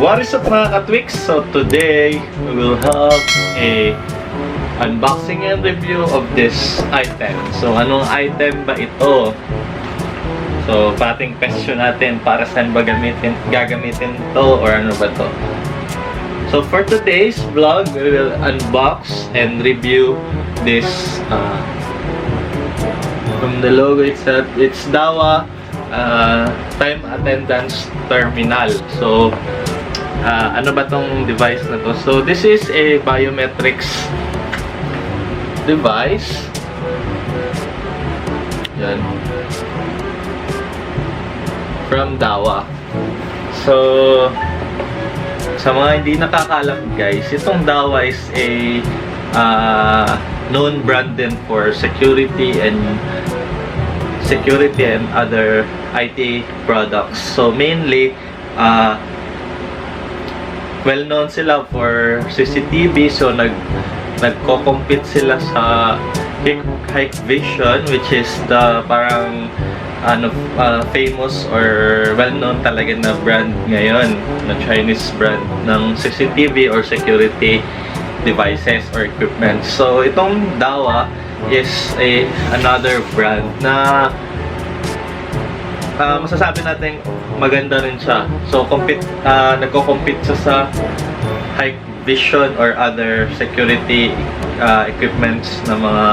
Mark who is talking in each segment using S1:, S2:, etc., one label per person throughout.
S1: What is up mga ka-tweaks? So today, we will have a unboxing and review of this item. So anong item ba ito? So pating question natin para saan ba gagamitin to or ano ba to? So for today's vlog, we will unbox and review this from the logo itself. It's DAHUA time attendance terminal. So ano ba tong device na to? So this is a biometrics device. Yan. From DAHUA. So sa mga hindi nakakalam guys, itong DAHUA is a known brand din for security and other IT products. So mainly well-known sila for CCTV, so nagko-compete sila sa Hikvision, which is the parang famous or well-known talaga na brand ngayon, na Chinese brand ng CCTV or security devices or equipment. So itong DAHUA is another brand na masasabi natin maganda rin siya. So nagko-compete siya sa Hikvision or other security equipments na mga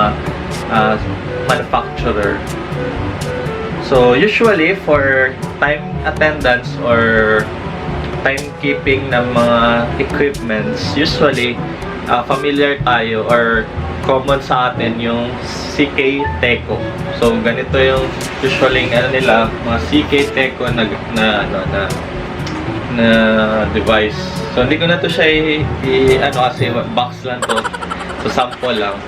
S1: manufacturer. So usually for time attendance or timekeeping ng mga equipments, usually familiar tayo or common sa atin yung CK Teco. So ganito yung usually nila, mga CK Teco na device. So hindi ko na to siya kasi box lang to. So sample lang.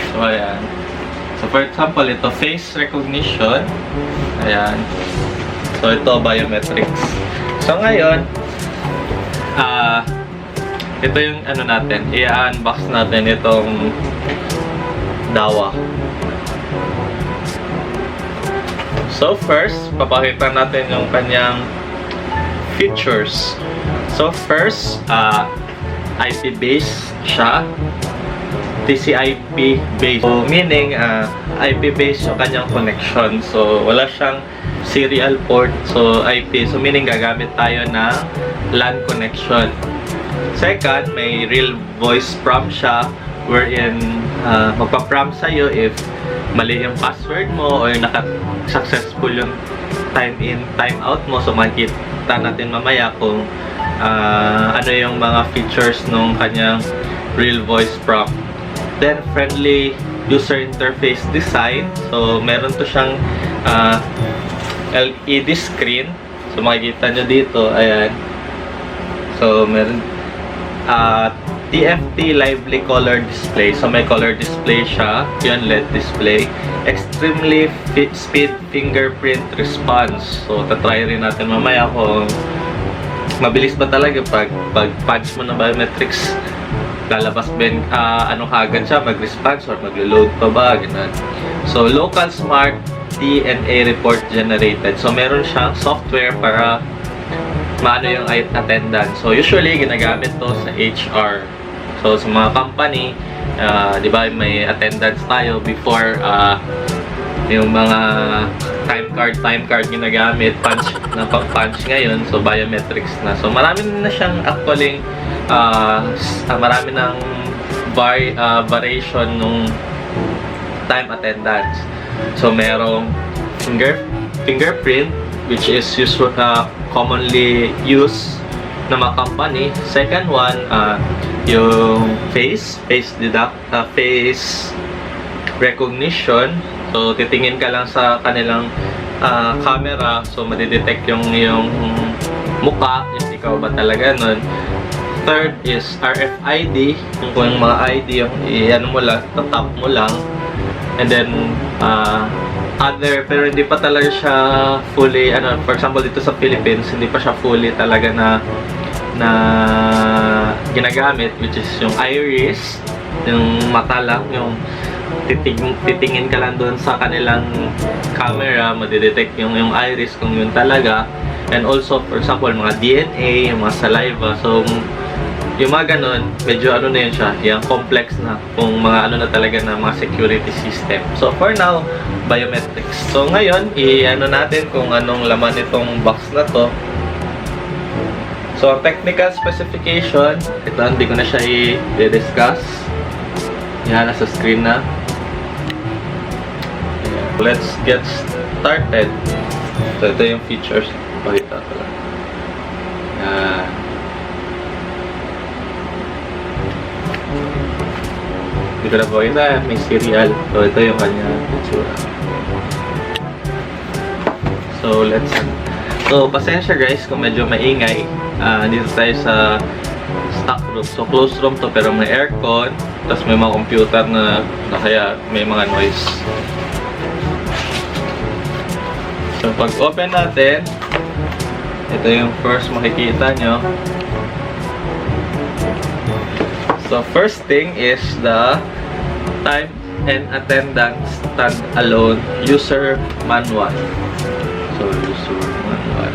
S1: So ayan. So for example, ito face recognition. Ayan. So ito biometrics. So ngayon, ito yung natin, i-unbox natin itong DAHUA. So first, papakita natin yung kanyang features. So first, IP based siya. TCP based. So meaning, IP based yung kanyang connection. So wala siyang serial port. So IP. So meaning gagamit tayo ng LAN connection. Second, may real voice prompt siya wherein magpa-prompt sa'yo if mali yung password mo or naka-successful yung time in, time out mo. So makikita natin mamaya kung ano yung mga features nung kanyang real voice prompt. Then, friendly user interface design. So meron to siyang LED screen. So makikita nyo dito, ayan. So meron TFT lively color display. So may color display siya. Yun, LED display. Extremely speed fingerprint response. So tatry rin natin mamaya kung mabilis ba talaga pag punch mo ng biometrics, lalabas ba agad siya, mag-response or maglo-load pa ba, ganun. So local smart DNA report generated. So meron siyang software para maano yung attendance. So usually ginagamit to sa HR. So sa mga company, di ba may attendance tayo before, yung mga time card ginagamit, punch ngayon. So biometrics na. So marami na siyang actually marami ng variation nung time attendance. So merong fingerprint, which is commonly used na mga company. Second one, yung face recognition. So titingin ka lang sa kanilang camera, so madidetect yung mukha, if ikaw ba talaga nun. Third is RFID, kung yung mga ID yung mo lang, tap mo lang. And then other, pero hindi pa talaga siya fully, for example dito sa Philippines, hindi pa siya fully talaga na ginagamit, which is yung iris, yung mata lang, yung titingin ka lang doon sa kanilang camera, madidetect yung iris kung yun talaga. And also, for example, mga DNA, yung mga saliva. So, yung mga ganun, medyo ano na yun siya, yung complex na, kung mga ano na talaga na mga security system. So, for now, biometrics. So, ngayon, i-ano natin kung anong laman itong box na to. So, technical specification, ito, hindi ko na siya i-discuss. Yan, nasa screen na. Let's get started. So, ito yung features. Pakita ko lang. Yan. Hindi ko na pakita. May serial. So, ito yung kanya itsura. So, let's... So, pasensya guys kung medyo maingay. Dito tayo sa stock room. So, closed room to pero may aircon. Tapos may mga computer na kaya may mga noise. So, pag open natin, ito yung first makikita nyo. So, first thing is the time and attendance stand-alone user manual. So, user manual.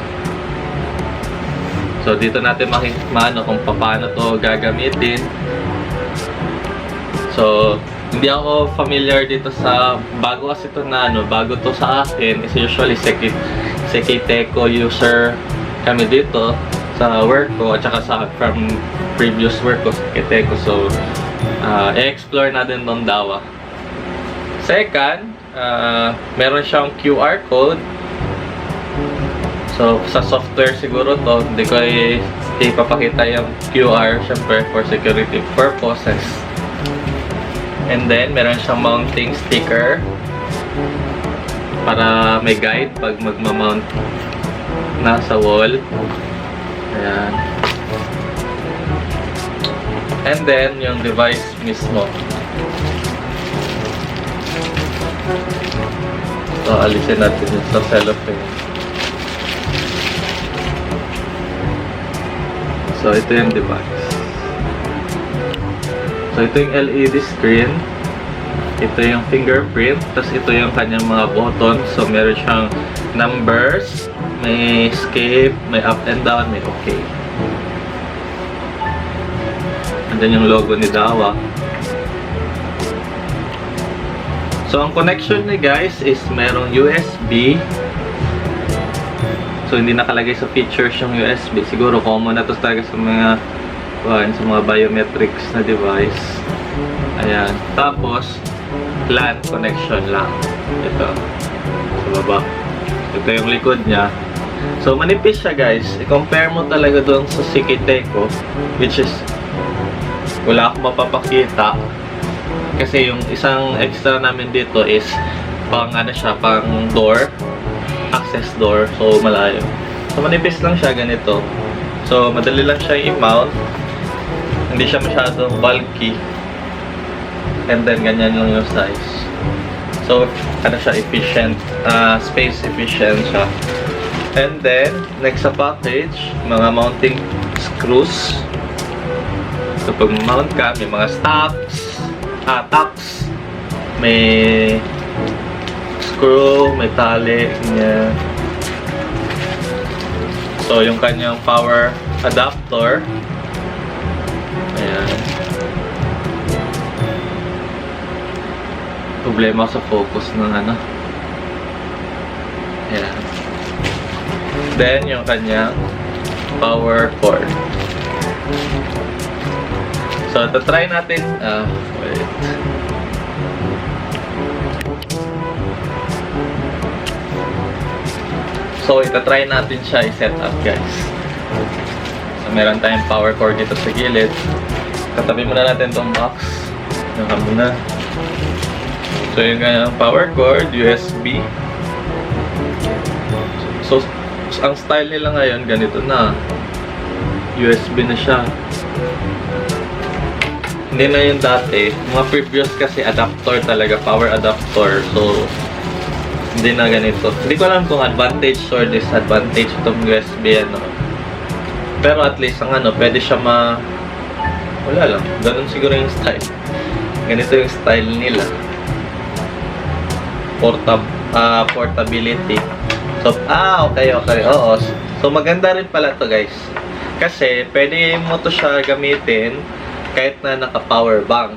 S1: So, dito natin makikita kung paano to gagamitin. So, hindi ako familiar dito sa bago kasi ito na bago to sa akin. Is usually Sekiteco user kami dito sa work ko at saka from previous work ko sa Sekiteco. So, i-explore natin tong DAHUA. Second, meron siyang QR code. So, sa software siguro to, hindi ko ipapakita yung QR syempre for security purposes. And then, meron siyang mounting sticker para may guide pag magmamount na sa wall. Ayan. And then, yung device mismo. So, alisin natin yung sa cellophane. So, ito yung device. So, ito yung LED screen. Ito yung fingerprint. Tapos, ito yung kanyang mga button. So, meron siyang numbers. May escape. May up and down. May okay. And then yung logo ni DAHUA. So, ang connection ni guys is merong USB. So, hindi nakalagay sa features yung USB. Siguro common na to talaga sa mga biometrics na device. Ayan. Tapos, LAN connection lang. Ito. Sa baba. Ito yung likod niya. So, manipis siya guys. I-compare mo talaga doon sa Sekiteco, which is wala akong mapapakita. Kasi yung isang extra namin dito is pang pang door. Access door. So, malayo. So, manipis lang siya ganito. So, madali lang siya i-mount. Hindi siya masyadong bulky. And then, ganyan lang yung size. So, siya, efficient. Space efficient siya. And then, next sa package, mga mounting screws. So, pag mount ka, may mga tacks, may screw, may tali, ganyan. So, yung kanyang power adapter. Ayan. Problema sa focus ng Ayan. Then, yung kanyang power cord. So, try natin. Wait. So, itatry natin siya i-set up, guys. So, meron tayong power cord dito sa gilid. Katabi muna natin itong box. Naka muna. So, yung kanyang power cord, USB. So, ang style nila ngayon, ganito na. USB na siya. Hindi na yung dati. Mga previous kasi adapter talaga, power adapter. So, hindi na ganito. Hindi ko alam kung advantage or disadvantage itong USB, Pero at least, ang pwede siya wala lang. Ganun siguro yung style. Ganito yung style nila. Portability. So, okay. Oo. So maganda rin pala to guys. Kasi pwede mo to siya gamitin kahit na naka-power bank.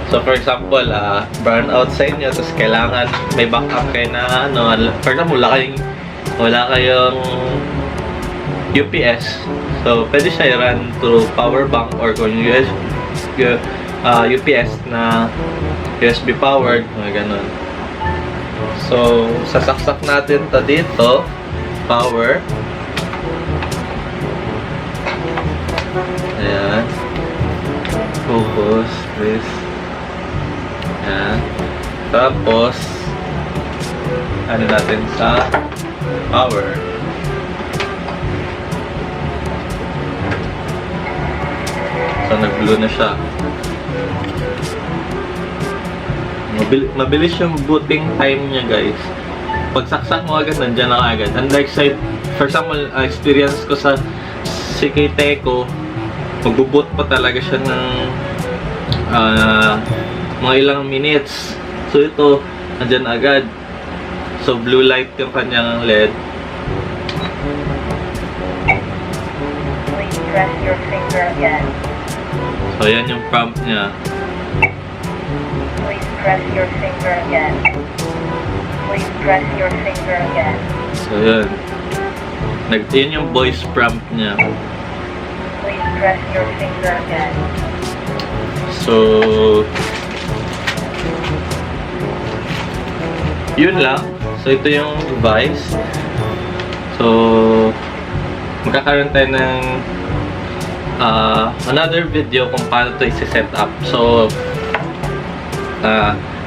S1: So for example, burn out sa inyo, tapos kailangan may backup kayo na ano, for example, wala kayong UPS. So pwede siya i-run through power bank or kung UPS na USB powered, mga ganun. So sasaksak natin to dito, power. Ayan. Focus, please. Ayan. Tapos, ano natin sa power. So, nag-blue na siya. Mabilis yung booting time niya, guys. Pag saksak mo agad, nandiyan na agad. Unlike sa, for example, experience ko sa Teco, magbo-boot pa talaga siya ng mga ilang minutes. So ito, andyan agad. So blue light yung kanyang LED.
S2: Please press your finger again.
S1: So yan yung prompt niya.
S2: Please press your finger again. Please press your finger again.
S1: So yan. Yun yung voice prompt niya.
S2: Please press your finger again.
S1: So yun lang. So ito yung device. So magkakaroon tayo ng another video kung paano ito i-set up. So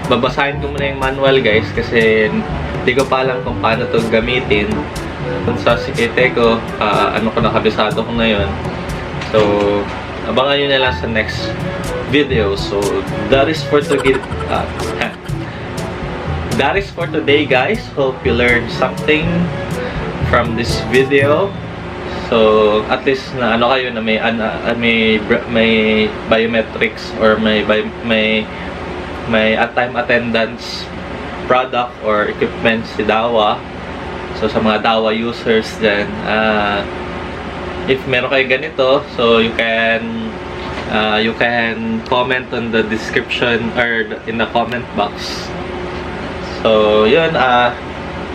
S1: babasahin ko muna yung manual guys kasi hindi ko pa alam kung paano ito gamitin. Sa Teco, ano ko nakabisado ko na yun. So abangan nyo na lang sa next video. So that is for today guys. Hope you learned something from this video. So at least na ano kayo na may biometrics or may time attendance product or equipment si DAHUA. So sa mga DAHUA users dyan, if meron kayo ganito, so you can comment on the description or in the comment box. So yun,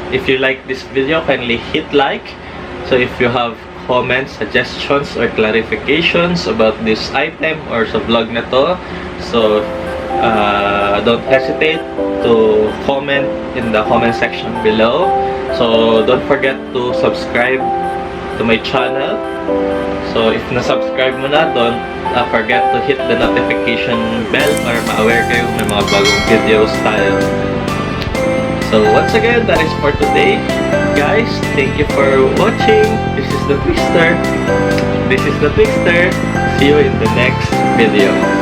S1: if you like this video, kindly hit like. So if you have comments, suggestions, or clarifications about this item or sa vlog na to, so don't hesitate to comment in the comment section below. So don't forget to subscribe to my channel. So if na-subscribe mo na, don't forget to hit the notification bell para ma-aware kayo may mga bagong videos tayo. So once again, that is for today guys. Thank you for watching. This is the Twister. See you in the next video.